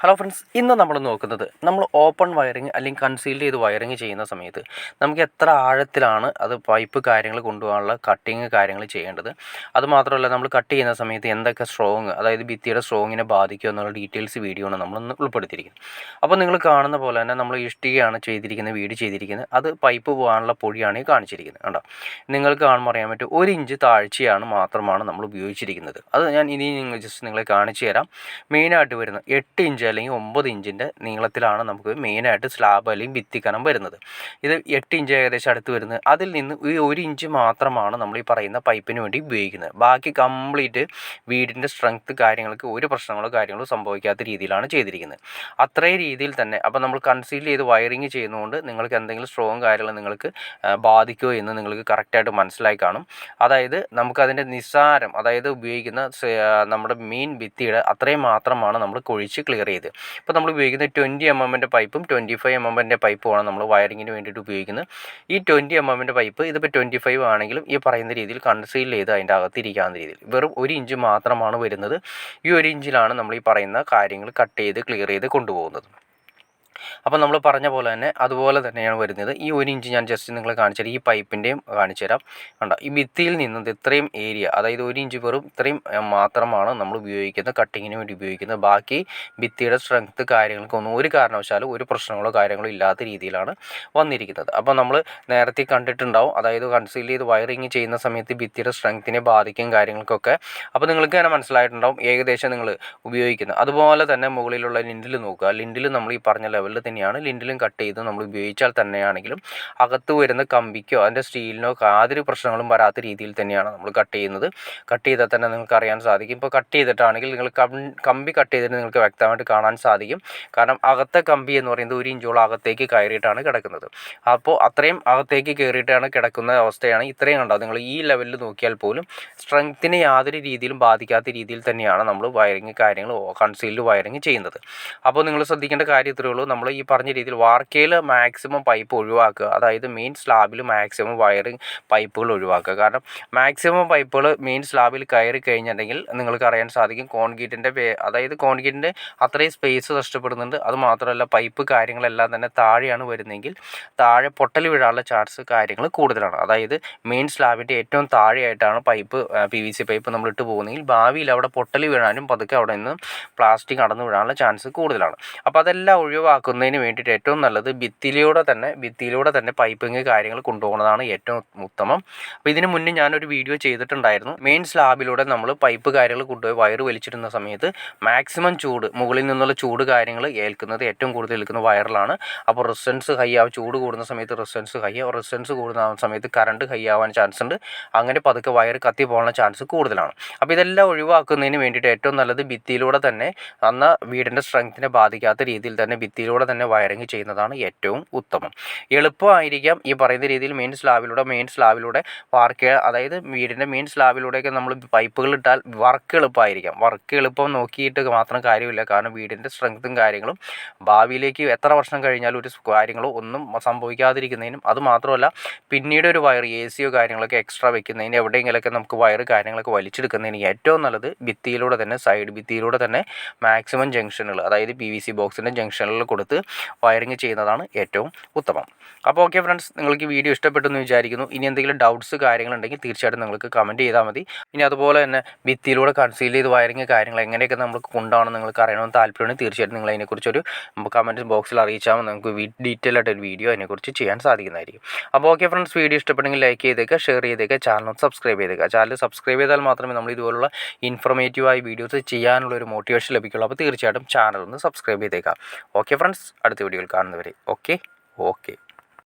Hello friends, ഇന്ന് നമ്മൾ നോക്കുന്നത് നമ്മൾ ഓപ്പൺ വയറിങ് അല്ലെങ്കിൽ കൺസീൽഡ് ചെയ്ത് വയറിങ് ചെയ്യുന്ന സമയത്ത് നമുക്ക് എത്ര ആഴത്തിലാണ് അത് പൈപ്പ് കാര്യങ്ങൾ കൊണ്ടുപോകാനുള്ള കട്ടിങ് കാര്യങ്ങൾ ചെയ്യേണ്ടത്. അതുമാത്രമല്ല, നമ്മൾ കട്ട് ചെയ്യുന്ന സമയത്ത് എന്തൊക്കെ അതായത് ഭിത്തിയുടെ സ്ട്രോങ്ങിനെ ബാധിക്കുക എന്നുള്ള ഡീറ്റെയിൽസ് വീഡിയോ ആണ് നമ്മളൊന്ന് ഉൾപ്പെടുത്തിയിരിക്കുന്നത്. അപ്പോൾ നിങ്ങൾ കാണുന്ന പോലെ തന്നെ നമ്മൾ ഇഷ്ടികയാണ് വീട് ചെയ്തിരിക്കുന്നത്. അത് പൈപ്പ് പോകാനുള്ള പൊടിയാണ് ഈ കാണിച്ചിരിക്കുന്നത്. കണ്ടോ, നിങ്ങൾക്ക് കാണുമ്പോൾ അറിയാൻ പറ്റും 1 ഇഞ്ച് താഴ്ചയാണ് മാത്രമാണ് നമ്മൾ ഉപയോഗിച്ചിരിക്കുന്നത്. അത് ഞാൻ ഇനി നിങ്ങളെ കാണിച്ചു തരാം. മെയിനായിട്ട് വരുന്ന 8 ഇഞ്ച് അല്ലെങ്കിൽ 9 ഇഞ്ചിൻ്റെ നീളത്തിലാണ് നമുക്ക് മെയിനായിട്ട് സ്ലാബ് അല്ലെങ്കിൽ ഭിത്തിക്കനം വരുന്നത്. ഇത് 8 ഇഞ്ച് ഏകദേശം അടുത്ത് വരുന്നത്. അതിൽ നിന്ന് ഈ 1 ഇഞ്ച് മാത്രമാണ് നമ്മൾ ഈ പറയുന്ന പൈപ്പിന് വേണ്ടി ഉപയോഗിക്കുന്നത്. ബാക്കി കംപ്ലീറ്റ് വീടിൻ്റെ സ്ട്രെങ്ത്ത് കാര്യങ്ങൾക്ക് ഒരു കാര്യങ്ങളോ സംഭവിക്കാത്ത രീതിയിലാണ് ചെയ്തിരിക്കുന്നത്. അത്രയും രീതിയിൽ തന്നെ. അപ്പോൾ നമ്മൾ കൺസീൽ ചെയ്ത് വയറിങ് ചെയ്യുന്നതുകൊണ്ട് നിങ്ങൾക്ക് എന്തെങ്കിലും സ്ട്രോങ് കാര്യങ്ങൾ നിങ്ങൾക്ക് ബാധിക്കുമോ എന്ന് നിങ്ങൾക്ക് കറക്റ്റായിട്ട് മനസ്സിലായി കാണും. അതായത് നമുക്കതിൻ്റെ നിസ്സാരം, അതായത് ഉപയോഗിക്കുന്ന നമ്മുടെ മെയിൻ ഭിത്തിയുടെ അത്രയും മാത്രമാണ് നമ്മൾ കുഴിച്ച് ക്ലിയർ ചെയ്ത്. ഇപ്പോൾ നമ്മൾ ഉപയോഗിക്കുന്ന 20 mm പൈപ്പും 25 mm പൈപ്പുമാണ് നമ്മൾ വയറിങ്ങിന് വേണ്ടിയിട്ട് ഉപയോഗിക്കുന്നത്. ഈ 20 mm പൈപ്പ് ഇതിപ്പോൾ 25 ആണെങ്കിലും ഈ പറയുന്ന രീതിയിൽ കൺസീൽ ചെയ്ത് അതിൻ്റെ അകത്തിരിക്കാവുന്ന രീതിയിൽ വെറും 1 ഇഞ്ച് മാത്രമാണ് വരുന്നത്. ഈ 1 ഇഞ്ചിലാണ് നമ്മൾ ഈ പറയുന്ന കാര്യങ്ങൾ കട്ട് ചെയ്ത് ക്ലിയർ ചെയ്ത് കൊണ്ടുപോകുന്നത്. അപ്പോൾ നമ്മൾ പറഞ്ഞ പോലെ തന്നെ അതുപോലെ തന്നെയാണ് വരുന്നത്. ഈ 1 ഇഞ്ച് ഞാൻ ജസ്റ്റ് നിങ്ങളെ കാണിച്ചു തരാം. ഈ പൈപ്പിൻ്റെയും കാണിച്ചു തരാം. കണ്ടോ, ഈ ഭിത്തിയിൽ നിന്ന് ഇത്രയും ഏരിയ, അതായത് 1 ഇഞ്ച് വെറും ഇത്രയും മാത്രമാണ് നമ്മൾ ഉപയോഗിക്കുന്നത്, കട്ടിങ്ങിന് വേണ്ടി ഉപയോഗിക്കുന്നത്. ബാക്കി ഭിത്തിയുടെ സ്ട്രെങ്ത്ത് കാര്യങ്ങൾക്കൊന്നും ഒരു കാരണവശാലും ഒരു പ്രശ്നങ്ങളോ കാര്യങ്ങളോ ഇല്ലാത്ത രീതിയിലാണ് വന്നിരിക്കുന്നത്. അപ്പോൾ നമ്മൾ നേരത്തെ കണ്ടിട്ടുണ്ടാവും, അതായത് കൺസീൽ ചെയ്ത് വയറിങ് ചെയ്യുന്ന സമയത്ത് ഭിത്തിയുടെ സ്ട്രെങ്ത്തിനെ ബാധിക്കും കാര്യങ്ങൾക്കൊക്കെ. അപ്പോൾ നിങ്ങൾക്ക് തന്നെ മനസ്സിലായിട്ടുണ്ടാവും ഏകദേശം നിങ്ങൾ ഉപയോഗിക്കുന്നത്. അതുപോലെ തന്നെ മുകളിലുള്ള ലിൻഡിൽ നോക്കുക. ലിൻഡിൽ നമ്മൾ ഈ പറഞ്ഞ ലെവലിൽ തന്നെയാണ് ലിൻഡിലും കട്ട് ചെയ്ത് നമ്മൾ ഉപയോഗിച്ചാൽ തന്നെയാണെങ്കിലും അകത്ത് വരുന്ന കമ്പിക്കോ അതിൻ്റെ സ്റ്റീലിനോ യാതൊരു പ്രശ്നങ്ങളും വരാത്ത രീതിയിൽ തന്നെയാണ് നമ്മൾ കട്ട് ചെയ്യുന്നത്. കട്ട് ചെയ്താൽ തന്നെ നിങ്ങൾക്ക് അറിയാൻ സാധിക്കും. ഇപ്പോൾ കട്ട് ചെയ്തിട്ടാണെങ്കിൽ നിങ്ങൾ കമ്പി കട്ട് ചെയ്തിട്ട് നിങ്ങൾക്ക് വ്യക്തമായിട്ട് കാണാൻ സാധിക്കും. കാരണം അകത്തെ കമ്പി എന്ന് പറയുന്നത് 1 ഇഞ്ചോളം അകത്തേക്ക് കയറിയിട്ടാണ് കിടക്കുന്നത്. അപ്പോൾ അത്രയും അകത്തേക്ക് കയറിയിട്ടാണ് കിടക്കുന്ന അവസ്ഥയാണ്. ഇത്രയും കണ്ടോ, നിങ്ങൾ ഈ ലെവലിൽ നോക്കിയാൽ പോലും സ്ട്രെങ്ത്തിനെ യാതൊരു രീതിയിലും ബാധിക്കാത്ത രീതിയിൽ തന്നെയാണ് നമ്മൾ വയറിങ് കാര്യങ്ങൾ കൺസീൽഡ് വയറിങ് ചെയ്യുന്നത്. അപ്പോൾ നിങ്ങൾ ശ്രദ്ധിക്കേണ്ട കാര്യം ഇത്രയേ ഉള്ളൂ. നമ്മൾ ഈ പറഞ്ഞ രീതിയിൽ വാർക്കയിൽ മാക്സിമം പൈപ്പ് ഒഴിവാക്കുക. അതായത് മെയിൻ സ്ലാബിൽ മാക്സിമം വയറിങ് പൈപ്പുകൾ ഒഴിവാക്കുക. കാരണം മാക്സിമം പൈപ്പുകൾ മെയിൻ സ്ലാബിൽ കയറി കഴിഞ്ഞിട്ടുണ്ടെങ്കിൽ നിങ്ങൾക്ക് അറിയാൻ സാധിക്കും അതായത് കോൺക്രീറ്റിൻ്റെ അത്രയും സ്പേസ് നഷ്ടപ്പെടുന്നുണ്ട്. അതുമാത്രമല്ല പൈപ്പ് കാര്യങ്ങളെല്ലാം തന്നെ താഴെയാണ് വരുന്നതെങ്കിൽ താഴെ പൊട്ടൽ വീഴാനുള്ള ചാൻസ് കാര്യങ്ങൾ കൂടുതലാണ്. അതായത് മെയിൻ സ്ലാബിൻ്റെ ഏറ്റവും താഴെയായിട്ടാണ് PVC പൈപ്പ് നമ്മൾ ഇട്ട് പോകുന്നതെങ്കിൽ ഭാവിയിൽ അവിടെ പൊട്ടൽ വീഴാനും പതുക്കെ അവിടെ നിന്ന് പ്ലാസ്റ്റിക് അടന്നു വീഴാനുള്ള ചാൻസ് കൂടുതലാണ്. അപ്പോൾ അതെല്ലാം ഒഴിവാക്കുന്നതിന് വേണ്ടിയിട്ട് ഏറ്റവും നല്ലത് ഭിത്തിയിലൂടെ തന്നെ പൈപ്പിങ് കാര്യങ്ങൾ കൊണ്ടുപോകുന്നതാണ് ഏറ്റവും ഉത്തമം. അപ്പോൾ ഇതിന് മുന്നേ ഞാനൊരു വീഡിയോ ചെയ്തിട്ടുണ്ടായിരുന്നു. മെയിൻ സ്ലാബിലൂടെ നമ്മൾ പൈപ്പ് കാര്യങ്ങൾ കൊണ്ടുപോയി വയറ് വലിച്ചിടുന്ന സമയത്ത് മാക്സിമം ചൂട്, മുകളിൽ നിന്നുള്ള ചൂട് കാര്യങ്ങൾ ഏൽക്കുന്നത് ഏറ്റവും കൂടുതൽ ഏൽക്കുന്ന വയറിലാണ്. അപ്പോൾ റെസിസ്റ്റൻസ് ഹൈ ആവും. ചൂട് കൂടുന്ന സമയത്ത് റെസിസ്റ്റൻസ് കൂടുന്ന സമയത്ത് കറണ്ട് ഹൈ ആവാൻ ചാൻസ് ഉണ്ട്. അങ്ങനെ പതുക്കെ വയർ കത്തി പോകാനുള്ള ചാൻസ് കൂടുതലാണ്. അപ്പോൾ ഇതെല്ലാം ഒഴിവാക്കുന്നതിന് വേണ്ടിയിട്ട് ഏറ്റവും നല്ലത് ഭിത്തിയിലൂടെ തന്നെ വീടിൻ്റെ സ്ട്രെങ്ത്തിനെ ബാധിക്കാത്ത രീതിയിൽ തന്നെ ഭിത്തിയിലൂടെ തന്നെ വയറിങ് ചെയ്യുന്നതാണ് ഏറ്റവും ഉത്തമം. എളുപ്പമായിരിക്കാം ഈ പറയുന്ന രീതിയിൽ മെയിൻ സ്ലാബിലൂടെ അതായത് വീടിൻ്റെ മെയിൻ സ്ലാബിലൂടെയൊക്കെ നമ്മൾ പൈപ്പുകൾ ഇട്ടാൽ വർക്ക് എളുപ്പം നോക്കിയിട്ട് മാത്രം കാര്യമില്ല. കാരണം വീടിൻ്റെ സ്ട്രെങ്ത്തും കാര്യങ്ങളും ഭാവിയിലേക്ക് എത്ര വർഷം കഴിഞ്ഞാലും ഒരു കാര്യങ്ങളോ ഒന്നും സംഭവിക്കാതിരിക്കുന്നതിനും, അതുമാത്രമല്ല പിന്നീട് ഒരു വയർ AC കാര്യങ്ങളൊക്കെ എക്സ്ട്രാ വെക്കുന്നതിന് എവിടെയെങ്കിലൊക്കെ നമുക്ക് വയർ കാര്യങ്ങളൊക്കെ വലിച്ചെടുക്കുന്നതിന് ഏറ്റവും നല്ലത് ഭിത്തിയിലൂടെ തന്നെ സൈഡ് ഭിത്തിയിലൂടെ തന്നെ മാക്സിമം ജംഗ്ഷനുകൾ, അതായത് PVC ബോക്സിൻ്റെ ജംഗ്ഷനുകൾ കൊടുത്ത് വയറിങ് ചെയ്യുന്നതാണ് ഏറ്റവും ഉത്തമം. അപ്പോൾ ഓക്കെ ഫ്രണ്ട്സ്, നിങ്ങൾക്ക് വീഡിയോ ഇഷ്ടപ്പെട്ടെന്ന് വിചാരിക്കുന്നു. ഇനി എന്തെങ്കിലും ഡൗട്ട്സ് കാര്യങ്ങളുണ്ടെങ്കിൽ തീർച്ചയായിട്ടും നിങ്ങൾക്ക് കമൻറ്റ് ചെയ്താൽ മതി. ഇനി അതുപോലെ തന്നെ ഭിത്തിയിലൂടെ കൺസീൽ ചെയ്ത് വയറിങ് കാര്യങ്ങൾ എങ്ങനെയൊക്കെ നമുക്ക് കൊണ്ടാണെന്ന് നിങ്ങൾക്ക് അറിയണമെന്ന് താല്പര്യമുണ്ടെങ്കിൽ തീർച്ചയായിട്ടും നിങ്ങൾ അതിനെക്കുറിച്ചൊരു കമൻറ്റ് ബോക്സിൽ അറിയിച്ചാൽ നമുക്ക് ഡീറ്റെയിൽ ആയിട്ടൊരു വീഡിയോ അതിനെക്കുറിച്ച് ചെയ്യാൻ സാധിക്കുന്നതായിരിക്കും. അപ്പോൾ ഓക്കെ ഫ്രണ്ട്സ്, വീഡിയോ ഇഷ്ടപ്പെട്ടെങ്കിൽ ലൈക്ക് ചെയ്തേക്കുക, ഷെയർ ചെയ്തേക്കുക, ചാനൽ സബ്സ്ക്രൈബ് ചെയ്തേക്കുക. ചാനൽ സബ്സ്ക്രൈബ് ചെയ്താൽ മാത്രമേ നമ്മൾ ഇതുപോലുള്ള ഇൻഫോർമേറ്റീവായ വീഡിയോസ് ചെയ്യാനുള്ള ഒരു മോട്ടിവേഷൻ ലഭിക്കുള്ളൂ. അപ്പോൾ തീർച്ചയായിട്ടും ചാനൽ ഒന്ന് സബ്സ്ക്രൈബ് ചെയ്തേക്കാം. ഓക്കെ ഫ്രണ്ട്സ്, അടുത്ത വീഡിയോയിൽ കാണുന്നവരെ ഓക്കെ.